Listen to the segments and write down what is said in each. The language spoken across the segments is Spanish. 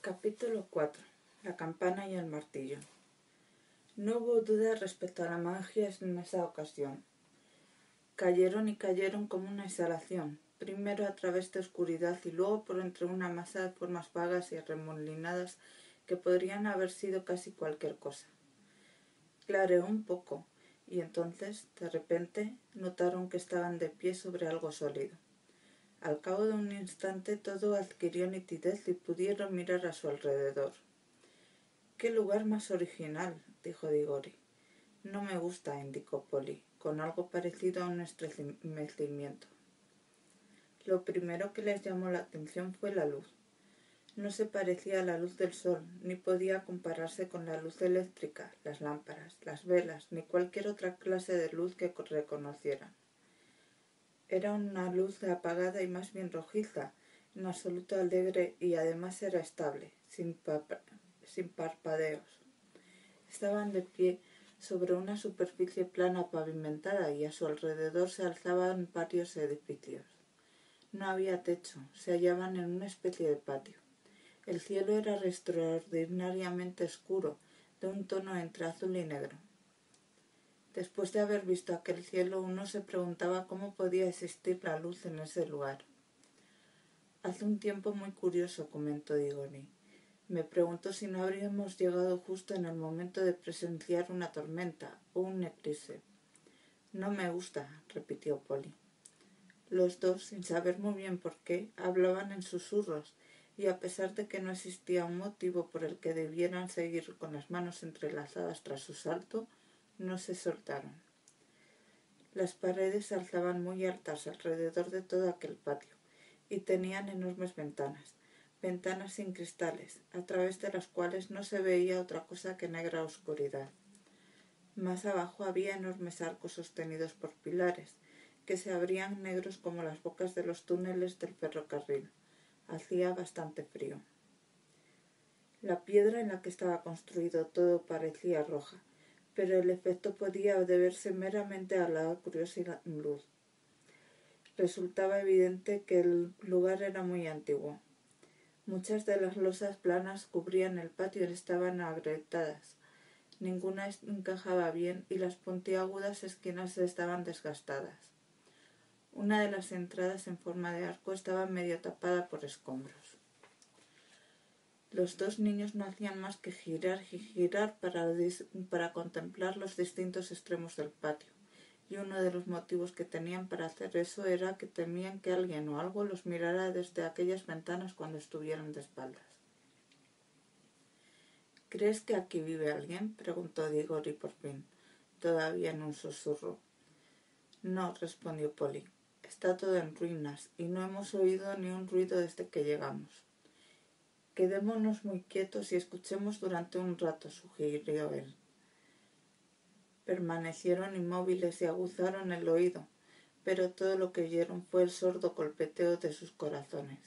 Capítulo 4. La campana y el martillo. No hubo duda respecto a la magia en esa ocasión. Cayeron y cayeron como una exhalación, primero a través de oscuridad y luego por entre una masa de formas vagas y arremolinadas que podrían haber sido casi cualquier cosa. Clareó un poco, y entonces, de repente, notaron que estaban de pie sobre algo sólido. Al cabo de un instante todo adquirió nitidez y pudieron mirar a su alrededor. «¡Qué lugar más original!», dijo Diggory. «No me gusta», indicó Polly, con algo parecido a un estremecimiento. Lo primero que les llamó la atención fue la luz. No se parecía a la luz del sol, ni podía compararse con la luz eléctrica, las lámparas, las velas, ni cualquier otra clase de luz que reconocieran. Era una luz apagada y más bien rojiza, en absoluto alegre, y además era estable, sin parpadeos. Estaban de pie sobre una superficie plana pavimentada y a su alrededor se alzaban varios edificios. No había techo, se hallaban en una especie de patio. El cielo era extraordinariamente oscuro, de un tono entre azul y negro. Después de haber visto aquel cielo, uno se preguntaba cómo podía existir la luz en ese lugar. «Hace un tiempo muy curioso», comentó Diggory. «Me pregunto si no habríamos llegado justo en el momento de presenciar una tormenta o un eclipse». «No me gusta», repitió Polly. Los dos, sin saber muy bien por qué, hablaban en susurros, y a pesar de que no existía un motivo por el que debieran seguir con las manos entrelazadas tras su salto, no se soltaron. Las paredes se alzaban muy altas alrededor de todo aquel patio, y tenían enormes ventanas sin cristales, a través de las cuales no se veía otra cosa que negra oscuridad. Más abajo había enormes arcos sostenidos por pilares, que se abrían negros como las bocas de los túneles del ferrocarril. Hacía bastante frío. La piedra en la que estaba construido todo parecía roja, pero el efecto podía deberse meramente a la curiosa luz. Resultaba evidente que el lugar era muy antiguo. Muchas de las losas planas cubrían el patio y estaban agrietadas. Ninguna encajaba bien y las puntiagudas esquinas estaban desgastadas. Una de las entradas en forma de arco estaba medio tapada por escombros. Los dos niños no hacían más que girar y girar para contemplar los distintos extremos del patio, y uno de los motivos que tenían para hacer eso era que temían que alguien o algo los mirara desde aquellas ventanas cuando estuvieran de espaldas. «¿Crees que aquí vive alguien?», preguntó Diggory por fin, todavía en un susurro. «No», respondió Polly. «Está todo en ruinas y no hemos oído ni un ruido desde que llegamos». «Quedémonos muy quietos y escuchemos durante un rato», sugirió él. Permanecieron inmóviles y aguzaron el oído, pero todo lo que oyeron fue el sordo golpeteo de sus corazones.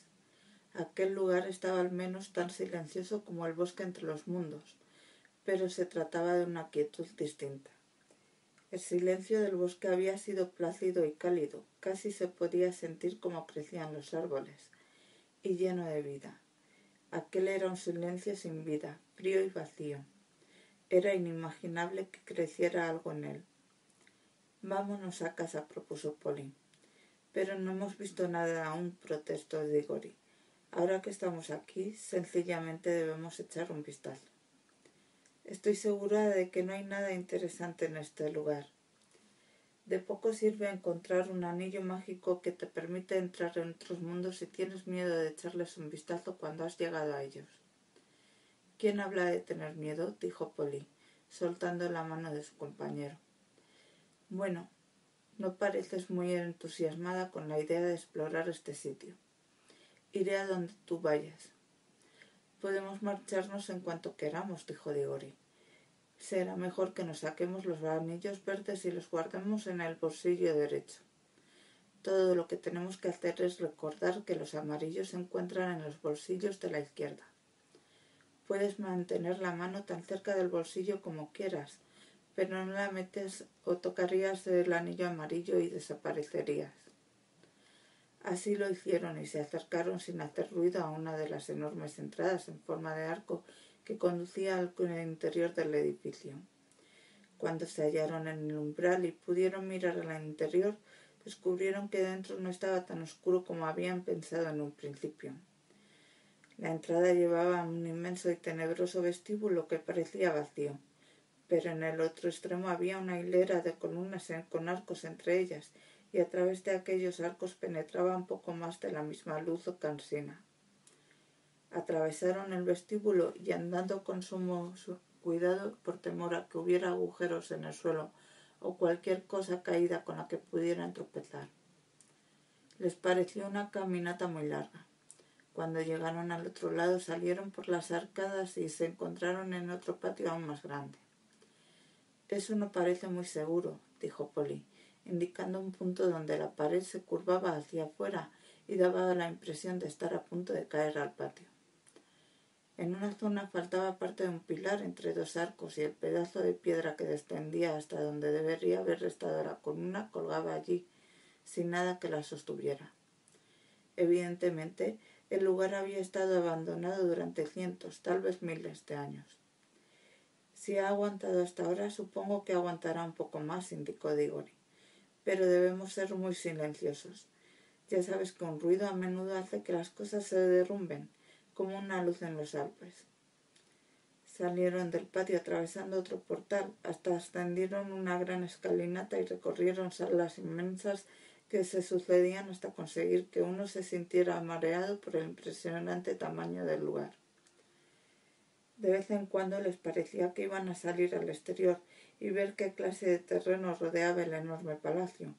Aquel lugar estaba al menos tan silencioso como el bosque entre los mundos, pero se trataba de una quietud distinta. El silencio del bosque había sido plácido y cálido, casi se podía sentir cómo crecían los árboles, y lleno de vida. Aquel era un silencio sin vida, frío y vacío. Era inimaginable que creciera algo en él. «Vámonos a casa», propuso Polly. «Pero no hemos visto nada aún», protestó Diggory. «Ahora que estamos aquí, sencillamente debemos echar un vistazo». «Estoy segura de que no hay nada interesante en este lugar. De poco sirve encontrar un anillo mágico que te permite entrar en otros mundos si tienes miedo de echarles un vistazo cuando has llegado a ellos». «¿Quién habla de tener miedo?», dijo Polly, soltando la mano de su compañero. «Bueno, no pareces muy entusiasmada con la idea de explorar este sitio. Iré a donde tú vayas». «Podemos marcharnos en cuanto queramos», dijo Diggory. «Será mejor que nos saquemos los anillos verdes y los guardemos en el bolsillo derecho. Todo lo que tenemos que hacer es recordar que los amarillos se encuentran en los bolsillos de la izquierda. Puedes mantener la mano tan cerca del bolsillo como quieras, pero no la metes o tocarías el anillo amarillo y desaparecerías». Así lo hicieron y se acercaron sin hacer ruido a una de las enormes entradas en forma de arco que conducía al interior del edificio. Cuando se hallaron en el umbral y pudieron mirar al interior, descubrieron que dentro no estaba tan oscuro como habían pensado en un principio. La entrada llevaba a un inmenso y tenebroso vestíbulo que parecía vacío, pero en el otro extremo había una hilera de columnas con arcos entre ellas, y a través de aquellos arcos penetraba un poco más de la misma luz o cansina. Atravesaron el vestíbulo y andando con sumo cuidado por temor a que hubiera agujeros en el suelo o cualquier cosa caída con la que pudieran tropezar. Les pareció una caminata muy larga. Cuando llegaron al otro lado salieron por las arcadas y se encontraron en otro patio aún más grande. «Eso no parece muy seguro», dijo Polly, indicando un punto donde la pared se curvaba hacia afuera y daba la impresión de estar a punto de caer al patio. En una zona faltaba parte de un pilar entre dos arcos y el pedazo de piedra que descendía hasta donde debería haber estado la columna colgaba allí, sin nada que la sostuviera. Evidentemente, el lugar había estado abandonado durante cientos, tal vez miles de años. «Si ha aguantado hasta ahora, supongo que aguantará un poco más», indicó Diggory. «Pero debemos ser muy silenciosos. Ya sabes que un ruido a menudo hace que las cosas se derrumben, como una luz en los Alpes». Salieron del patio atravesando otro portal, hasta ascendieron una gran escalinata y recorrieron salas inmensas que se sucedían hasta conseguir que uno se sintiera mareado por el impresionante tamaño del lugar. De vez en cuando les parecía que iban a salir al exterior y ver qué clase de terreno rodeaba el enorme palacio,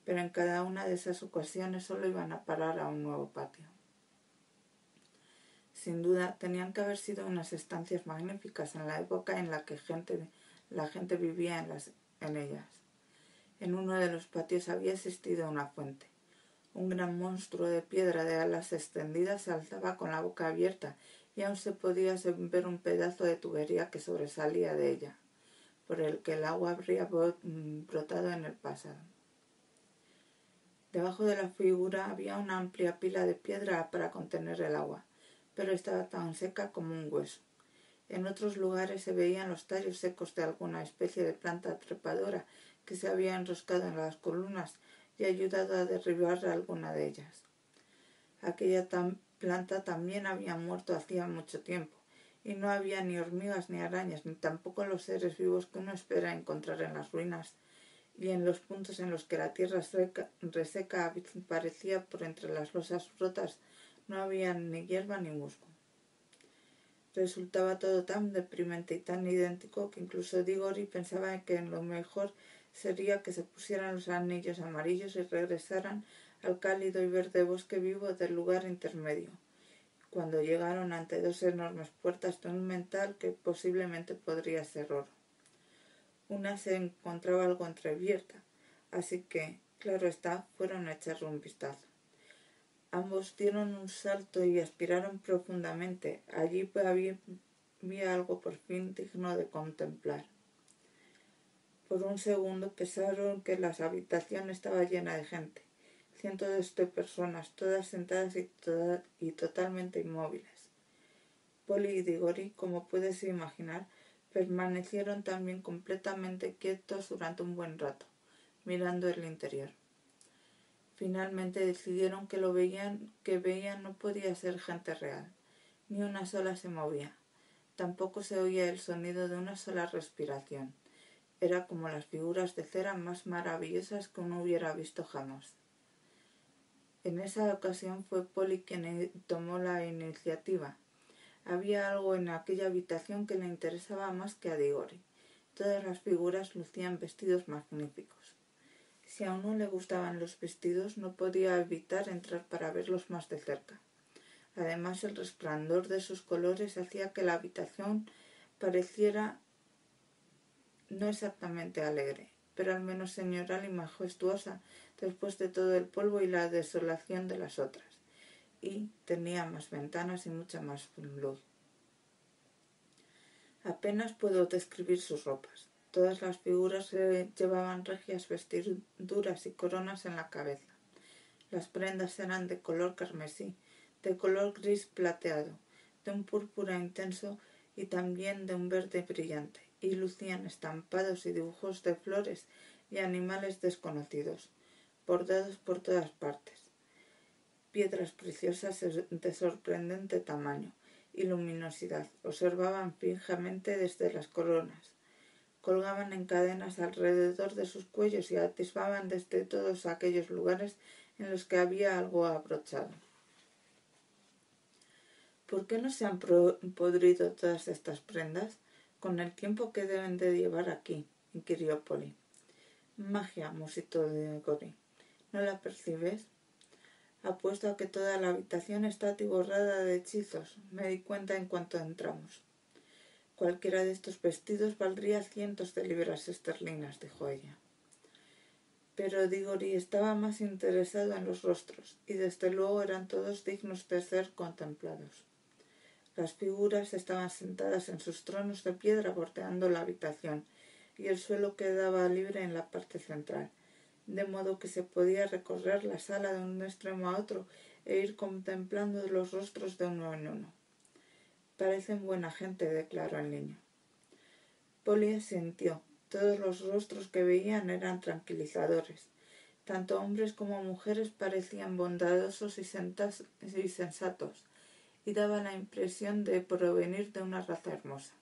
pero en cada una de esas ocasiones solo iban a parar a un nuevo patio. Sin duda, tenían que haber sido unas estancias magníficas en la época en la que la gente vivía en ellas. En uno de los patios había existido una fuente. Un gran monstruo de piedra de alas extendidas se alzaba con la boca abierta y aún se podía ver un pedazo de tubería que sobresalía de ella, por el que el agua habría brotado en el pasado. Debajo de la figura había una amplia pila de piedra para contener el agua, pero estaba tan seca como un hueso. En otros lugares se veían los tallos secos de alguna especie de planta trepadora que se había enroscado en las columnas y ayudado a derribar alguna de ellas. Aquella planta también había muerto hacía mucho tiempo, y no había ni hormigas ni arañas, ni tampoco los seres vivos que uno espera encontrar en las ruinas, y en los puntos en los que la tierra reseca aparecía por entre las losas rotas no había ni hierba ni musgo. Resultaba todo tan deprimente y tan idéntico que incluso Diggory pensaba que lo mejor sería que se pusieran los anillos amarillos y regresaran al cálido y verde bosque vivo del lugar intermedio, cuando llegaron ante dos enormes puertas de un metal que posiblemente podría ser oro. Una se encontraba algo entreabierta, así que, claro está, fueron a echarle un vistazo. Ambos dieron un salto y aspiraron profundamente. Allí había algo por fin digno de contemplar. Por un segundo pensaron que la habitación estaba llena de gente, cientos de personas, todas sentadas y totalmente inmóviles. Polly y Diggory, como puedes imaginar, permanecieron también completamente quietos durante un buen rato, mirando el interior. Finalmente decidieron que que veían no podía ser gente real. Ni una sola se movía. Tampoco se oía el sonido de una sola respiración. Era como las figuras de cera más maravillosas que uno hubiera visto jamás. En esa ocasión fue Polly quien tomó la iniciativa. Había algo en aquella habitación que le interesaba más que a Diggory. Todas las figuras lucían vestidos magníficos. Si a uno le gustaban los vestidos, no podía evitar entrar para verlos más de cerca. Además, el resplandor de sus colores hacía que la habitación pareciera no exactamente alegre, pero al menos señorial y majestuosa después de todo el polvo y la desolación de las otras, y tenía más ventanas y mucha más luz. Apenas puedo describir sus ropas. Todas las figuras llevaban regias vestiduras y coronas en la cabeza. Las prendas eran de color carmesí, de color gris plateado, de un púrpura intenso y también de un verde brillante, y lucían estampados y dibujos de flores y animales desconocidos, bordados por todas partes. Piedras preciosas de sorprendente tamaño y luminosidad observaban fijamente desde las coronas, colgaban en cadenas alrededor de sus cuellos y atisbaban desde todos aquellos lugares en los que había algo abrochado. ¿Por qué no se han podrido todas estas prendas con el tiempo que deben de llevar aquí?, inquirió Polly. Magia, musitó Diggory. ¿No la percibes? Apuesto a que toda la habitación está atiborrada de hechizos. Me di cuenta en cuanto entramos. Cualquiera de estos vestidos valdría cientos de libras esterlinas, dijo ella. Pero Diggory estaba más interesado en los rostros, y desde luego eran todos dignos de ser contemplados. Las figuras estaban sentadas en sus tronos de piedra bordeando la habitación, y el suelo quedaba libre en la parte central, de modo que se podía recorrer la sala de un extremo a otro e ir contemplando los rostros de uno en uno. Parecen buena gente, declaró el niño. Polly asintió. Todos los rostros que veían eran tranquilizadores. Tanto hombres como mujeres parecían bondadosos y sensatos, y daba la impresión de provenir de una raza hermosa.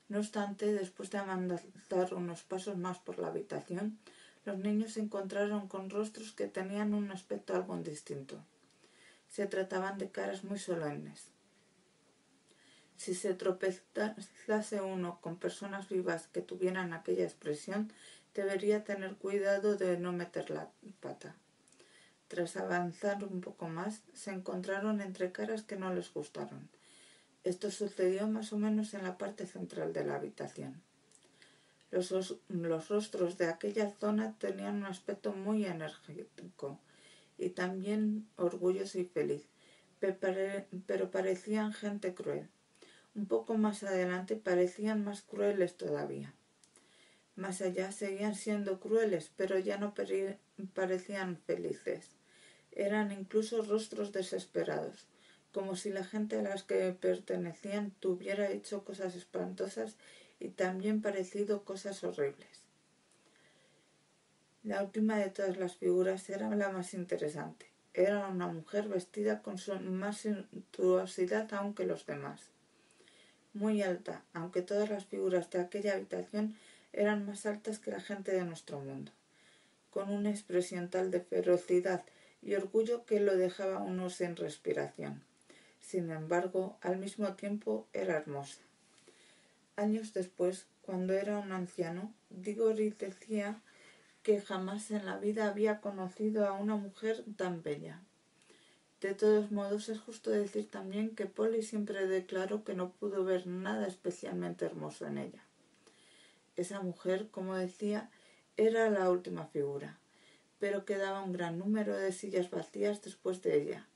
No obstante, después de avanzar unos pasos más por la habitación, los niños se encontraron con rostros que tenían un aspecto algo distinto. Se trataban de caras muy solemnes. Si se tropezase uno con personas vivas que tuvieran aquella expresión, debería tener cuidado de no meter la pata. Tras avanzar un poco más, se encontraron entre caras que no les gustaron. Esto sucedió más o menos en la parte central de la habitación. Los rostros de aquella zona tenían un aspecto muy enérgico y también orgulloso y feliz, pero parecían gente cruel. Un poco más adelante parecían más crueles todavía. Más allá seguían siendo crueles, pero ya no parecían felices. Eran incluso rostros desesperados, como si la gente a las que pertenecían tuviera hecho cosas espantosas y también parecido cosas horribles. La última de todas las figuras era la más interesante. Era una mujer vestida con más suntuosidad aún que los demás. Muy alta, aunque todas las figuras de aquella habitación eran más altas que la gente de nuestro mundo, con una expresión tal de ferocidad y orgullo que lo dejaba uno sin respiración. Sin embargo, al mismo tiempo era hermosa. Años después, cuando era un anciano, Diggory decía que jamás en la vida había conocido a una mujer tan bella. De todos modos, es justo decir también que Polly siempre declaró que no pudo ver nada especialmente hermoso en ella. Esa mujer, como decía, era la última figura, pero quedaba un gran número de sillas vacías después de ella,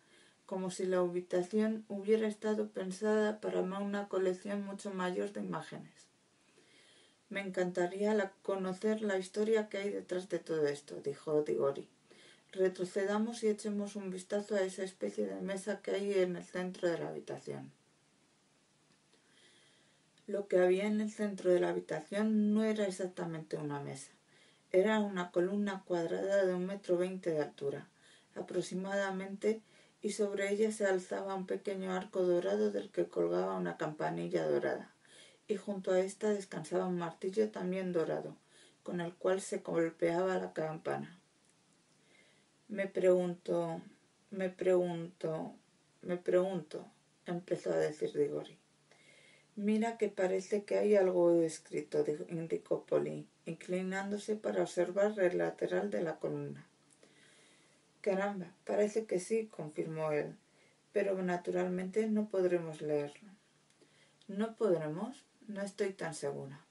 como si la habitación hubiera estado pensada para una colección mucho mayor de imágenes. Me encantaría conocer la historia que hay detrás de todo esto, dijo Diggory. Retrocedamos y echemos un vistazo a esa especie de mesa que hay en el centro de la habitación. Lo que había en el centro de la habitación no era exactamente una mesa. Era una columna cuadrada de 1,20 m de altura, aproximadamente, y sobre ella se alzaba un pequeño arco dorado del que colgaba una campanilla dorada, y junto a ésta descansaba un martillo también dorado, con el cual se golpeaba la campana. Me pregunto, empezó a decir Diggory. Mira que parece que hay algo escrito, indicó Polly, inclinándose para observar el lateral de la columna. Caramba, parece que sí, confirmó él, pero naturalmente no podremos leerlo. ¿No podremos? No estoy tan segura.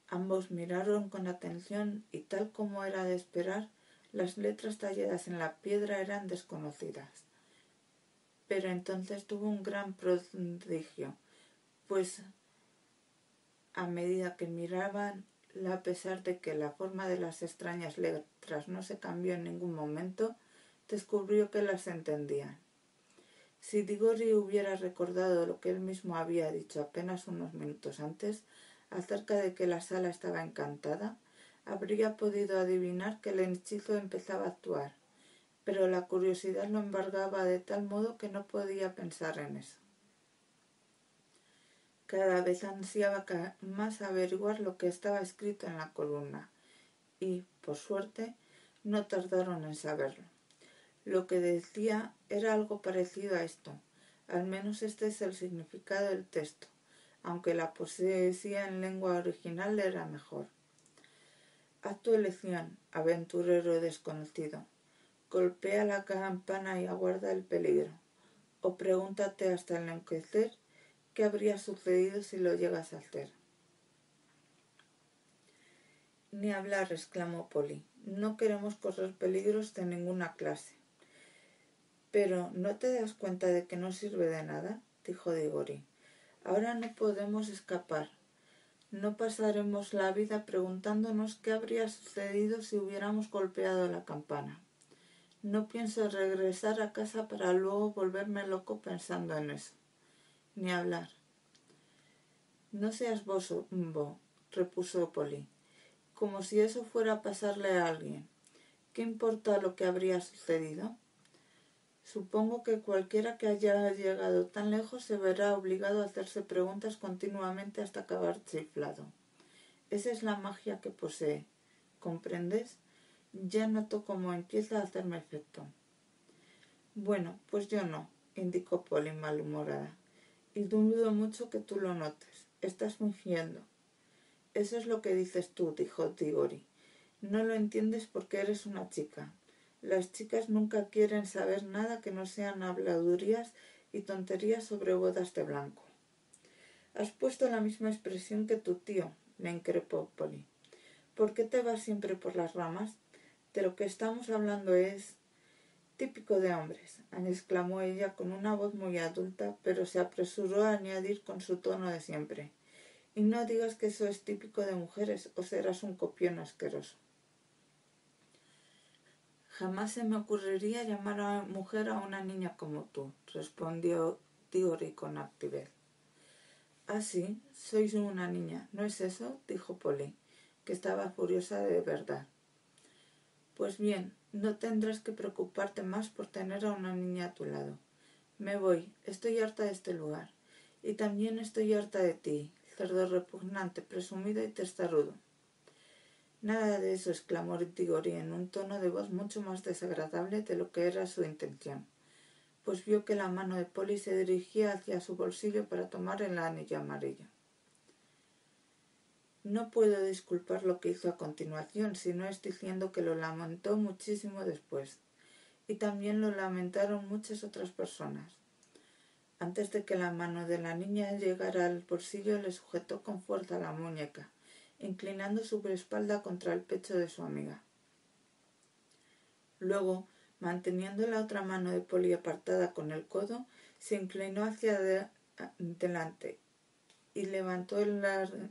Ambos miraron con atención y, tal como era de esperar, las letras talladas en la piedra eran desconocidas. Pero entonces tuvo un gran prodigio, pues a medida que miraban, a pesar de que la forma de las extrañas letras no se cambió en ningún momento, descubrió que las entendían. Si Diggory hubiera recordado lo que él mismo había dicho apenas unos minutos antes, acerca de que la sala estaba encantada, habría podido adivinar que el hechizo empezaba a actuar, pero la curiosidad lo embargaba de tal modo que no podía pensar en eso. Cada vez ansiaba más averiguar lo que estaba escrito en la columna, y, por suerte, no tardaron en saberlo. Lo que decía era algo parecido a esto, al menos este es el significado del texto, aunque la poesía en lengua original era mejor. Haz tu elección, aventurero desconocido. Golpea la campana y aguarda el peligro. O pregúntate hasta enloquecer qué habría sucedido si lo llegas a hacer. Ni hablar, exclamó Polly. No queremos correr peligros de ninguna clase. Pero, ¿no te das cuenta de que no sirve de nada?, dijo Diggory. Ahora no podemos escapar. No pasaremos la vida preguntándonos qué habría sucedido si hubiéramos golpeado la campana. No pienso regresar a casa para luego volverme loco pensando en eso. Ni hablar. No seas bobo, repuso Polly, como si eso fuera a pasarle a alguien. ¿Qué importa lo que habría sucedido? Supongo que cualquiera que haya llegado tan lejos se verá obligado a hacerse preguntas continuamente hasta acabar chiflado. Esa es la magia que posee. ¿Comprendes? Ya noto cómo empieza a hacerme efecto. Bueno, pues yo no, indicó Polly malhumorada. Y dudo mucho que tú lo notes. Estás fingiendo. Eso es lo que dices tú, dijo Diggory. No lo entiendes porque eres una chica. Las chicas nunca quieren saber nada que no sean habladurías y tonterías sobre bodas de blanco. Has puesto la misma expresión que tu tío, le increpó Polly. ¿Por qué te vas siempre por las ramas? De lo que estamos hablando es... Típico de hombres, exclamó ella con una voz muy adulta, pero se apresuró a añadir con su tono de siempre. Y no digas que eso es típico de mujeres o serás un copión asqueroso. Jamás se me ocurriría llamar a mujer a una niña como tú, respondió Diggory con altivez. Ah, sí, sois una niña, ¿no es eso?, dijo Polly, que estaba furiosa de verdad. Pues bien, no tendrás que preocuparte más por tener a una niña a tu lado. Me voy, estoy harta de este lugar. Y también estoy harta de ti, cerdo repugnante, presumido y testarudo. Nada de eso, exclamó Diggory en un tono de voz mucho más desagradable de lo que era su intención, pues vio que la mano de Polly se dirigía hacia su bolsillo para tomar el anillo amarillo. No puedo disculpar lo que hizo a continuación, si no es diciendo que lo lamentó muchísimo después, y también lo lamentaron muchas otras personas. Antes de que la mano de la niña llegara al bolsillo, le sujetó con fuerza la muñeca, inclinando su espalda contra el pecho de su amiga. Luego, manteniendo la otra mano de Polly apartada con el codo, se inclinó hacia delante y levantó el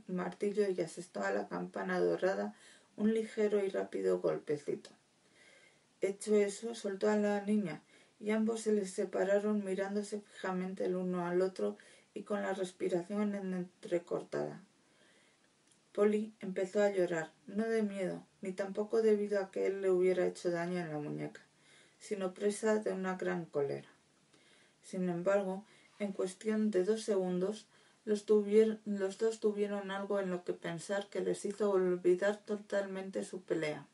martillo y asestó a la campana dorada un ligero y rápido golpecito. Hecho eso, soltó a la niña, y ambos se les separaron mirándose fijamente el uno al otro y con la respiración entrecortada. Polly empezó a llorar, no de miedo, ni tampoco debido a que él le hubiera hecho daño en la muñeca, sino presa de una gran cólera. Sin embargo, en cuestión de 2 segundos, los dos tuvieron algo en lo que pensar que les hizo olvidar totalmente su pelea.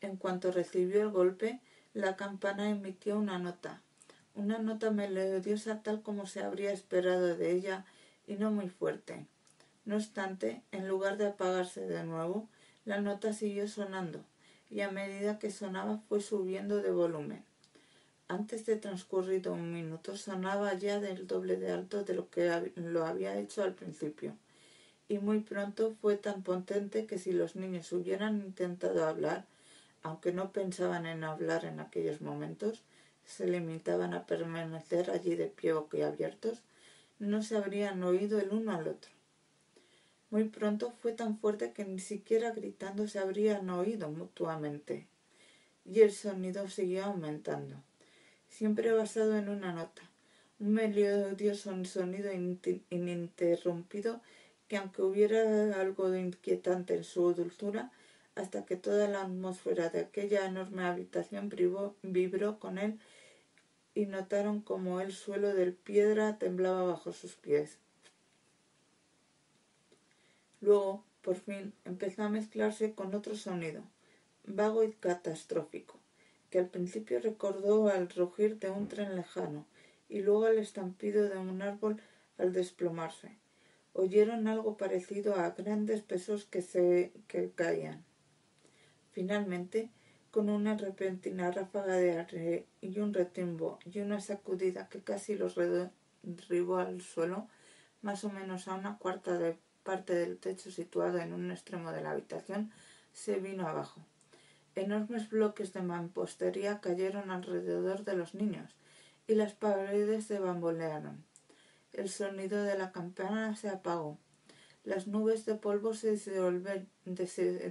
En cuanto recibió el golpe, la campana emitió una nota melodiosa tal como se habría esperado de ella y no muy fuerte. No obstante, en lugar de apagarse de nuevo, la nota siguió sonando, y a medida que sonaba fue subiendo de volumen. Antes de transcurrido 1 minuto sonaba ya del doble de alto de lo que lo había hecho al principio, y muy pronto fue tan potente que si los niños hubieran intentado hablar, aunque no pensaban en hablar en aquellos momentos, se limitaban a permanecer allí de pie boquiabiertos, no se habrían oído el uno al otro. Muy pronto fue tan fuerte que ni siquiera gritando se habrían oído mutuamente. Y el sonido siguió aumentando, siempre basado en una nota, un melodioso sonido ininterrumpido que, aunque hubiera algo de inquietante en su dulzura, hasta que toda la atmósfera de aquella enorme habitación vibró con él y notaron como el suelo de piedra temblaba bajo sus pies. Luego, por fin, empezó a mezclarse con otro sonido, vago y catastrófico, que al principio recordó al rugir de un tren lejano y luego al estampido de un árbol al desplomarse. Oyeron algo parecido a grandes pesos que caían. Finalmente, con una repentina ráfaga de aire y un retumbo y una sacudida que casi los derribó al suelo, más o menos a una cuarta de parte del techo situado en un extremo de la habitación, se vino abajo. Enormes bloques de mampostería cayeron alrededor de los niños y las paredes se bambolearon. El sonido de la campana se apagó. Las nubes de polvo se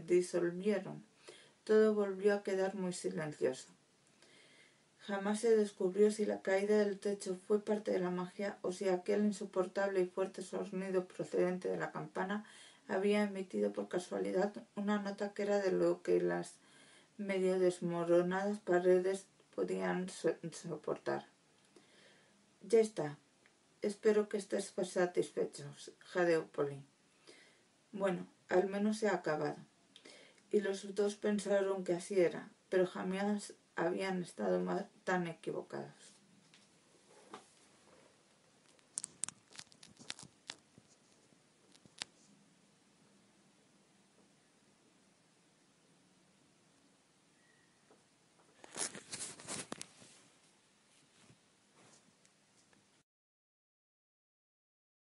disolvieron. Todo volvió a quedar muy silencioso. Jamás se descubrió si la caída del techo fue parte de la magia o si aquel insoportable y fuerte sonido procedente de la campana había emitido por casualidad una nota que era de lo que las medio desmoronadas paredes podían soportar. Ya está. Espero que estés satisfecho, jadeó Polly. Bueno, al menos se ha acabado. Y los dos pensaron que así era, pero jamás habían estado tan equivocados.